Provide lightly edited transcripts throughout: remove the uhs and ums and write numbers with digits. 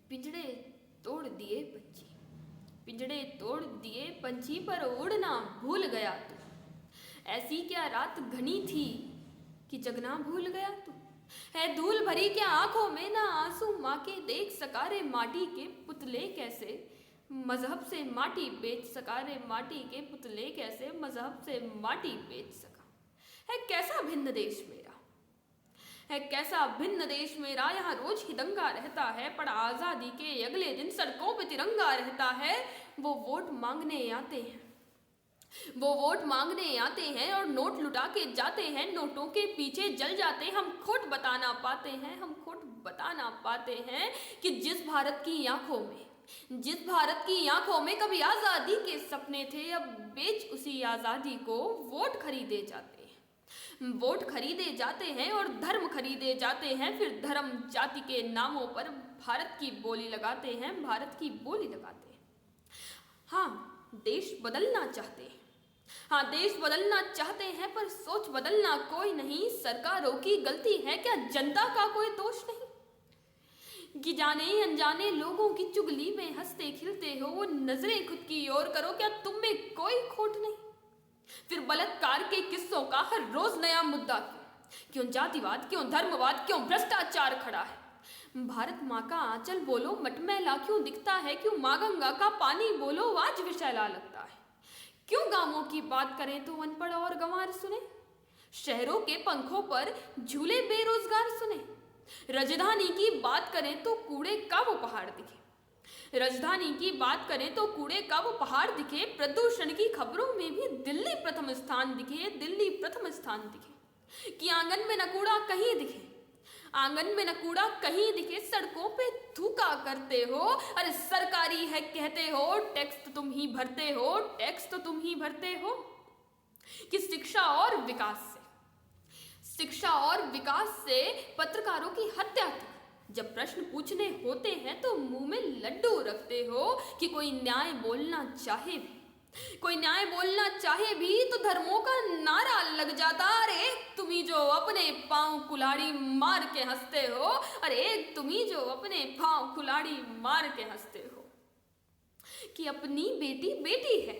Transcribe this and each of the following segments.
पिंजड़े तोड़ दिए पंछी, पिंजड़े तोड़ दिए पंछी, पर उड़ना भूल गया तू। ऐसी क्या रात घनी थी कि जगना भूल गया तू। है धूल भरी क्या आंखों में ना आंसू माँ के, देख सका रे माटी के पुतले कैसे मजहब से माटी बेच सका रे, माटी के पुतले कैसे मजहब से माटी बेच सका। है कैसा भिन्न देश मेरा, है कैसा भिन्न देश मेरा, यहाँ रोज ही दंगा रहता है, पर आज़ादी के अगले दिन सड़कों पे तिरंगा रहता है। वो वोट मांगने आते हैं, वो वोट मांगने आते हैं और नोट लुटा के जाते हैं, नोटों के पीछे जल जाते हैं। हम खोट बता ना पाते हैं, हम खोट बता ना पाते हैं कि जिस भारत की आंखों में, जिस भारत की आंखों में कभी आज़ादी के सपने थे, अब बेच उसी आज़ादी को वोट खरीदे जाते हैं, वोट खरीदे जाते हैं और धर्म खरीदे जाते हैं। फिर धर्म जाति के नामों पर भारत की बोली लगाते हैं, भारत की बोली लगाते हैं। हाँ, देश बदलना चाहते हैं, हाँ देश बदलना चाहते हैं, पर सोच बदलना कोई नहीं। सरकारों की गलती है क्या, जनता का कोई दोष नहीं कि जाने अनजाने लोगों की चुगली में हंसते खिलते हो, वो नजरें खुद की ओर करो, क्या तुम में कोई खोट नहीं। फिर बलात्कार के किस्सों का हर रोज नया मुद्दा क्यों जातिवाद, क्यों धर्मवाद, क्यों भ्रष्टाचार खड़ा है। भारत माँ का आंचल बोलो मटमैला क्यों दिखता है, क्यों माँ गंगा का पानी बोलो आज विषैला लगता है। क्यों गांवों की बात करें तो अनपढ़ और गंवार सुने, शहरों के पंखों पर झूले बेरोजगार सुने। राजधानी की बात करें तो कूड़े का वो पहाड़ दिखे, राजधानी की बात करें तो कूड़े का वो पहाड़ दिखे। प्रदूषण की खबरों में भी दिल्ली प्रथम स्थान दिखे, दिल्ली प्रथम स्थान दिखे। कि आंगन में न कूड़ा कहीं दिखे, आंगन में न कूड़ा कहीं दिखे। सड़कों पे थूका करते हो, अरे सरकारी है कहते हो, टैक्स तो तुम ही भरते हो, टैक्स तो तुम ही भरते हो। कि शिक्षा और विकास से, शिक्षा और विकास से पत्रकारों की हत्या तक जब प्रश्न पूछने होते हैं तो मुंह में लड्डू रखते हो। कि कोई न्याय बोलना चाहे भी, कोई न्याय बोलना चाहे भी तो धर्मों का नारा लग जाता। अरे तुम ही जो अपने पांव कुल्हाड़ी मार के हंसते हो, अरे तुम ही जो अपने पांव कुल्हाड़ी मार के हंसते हो। कि अपनी बेटी बेटी है,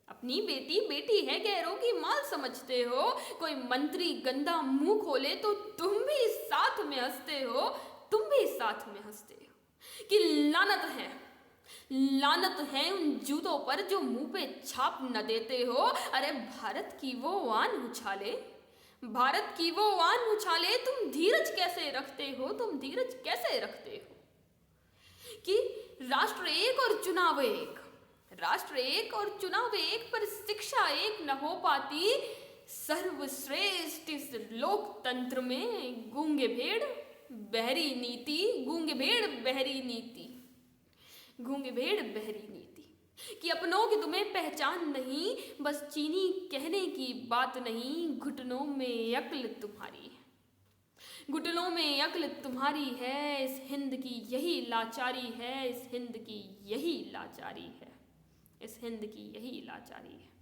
अपनी बेटी बेटी है, गैरों की माल समझते हो। कोई मंत्री गंदा मुंह खोले तो तुम भी साथ में हंसते हो, तुम भी साथ में हंसते हो। कि लानत है, लानत है उन जूतों पर जो मुंह पे छाप न देते हो। अरे भारत की वो आन उछाले, भारत की वो आन उछाले, तुम धीरज कैसे रखते हो, तुम धीरज कैसे रखते हो। कि राष्ट्र एक और चुनाव एक, राष्ट्र एक और चुनाव एक, पर शिक्षा एक न हो पाती। सर्वश्रेष्ठ इस लोकतंत्र में गूंगे भेड़ बहरी नीति, गूंगे भेड़ बहरी नीति, गूंगे भेड़ बहरी नीति। कि अपनों की तुम्हें पहचान नहीं, बस चीनी कहने की बात नहीं। घुटनों में अक्ल तुम्हारी है, घुटनों में अक्ल तुम्हारी है। इस हिंद की यही लाचारी है, इस हिंद की यही लाचारी है, इस हिंद की यही लाचारी है।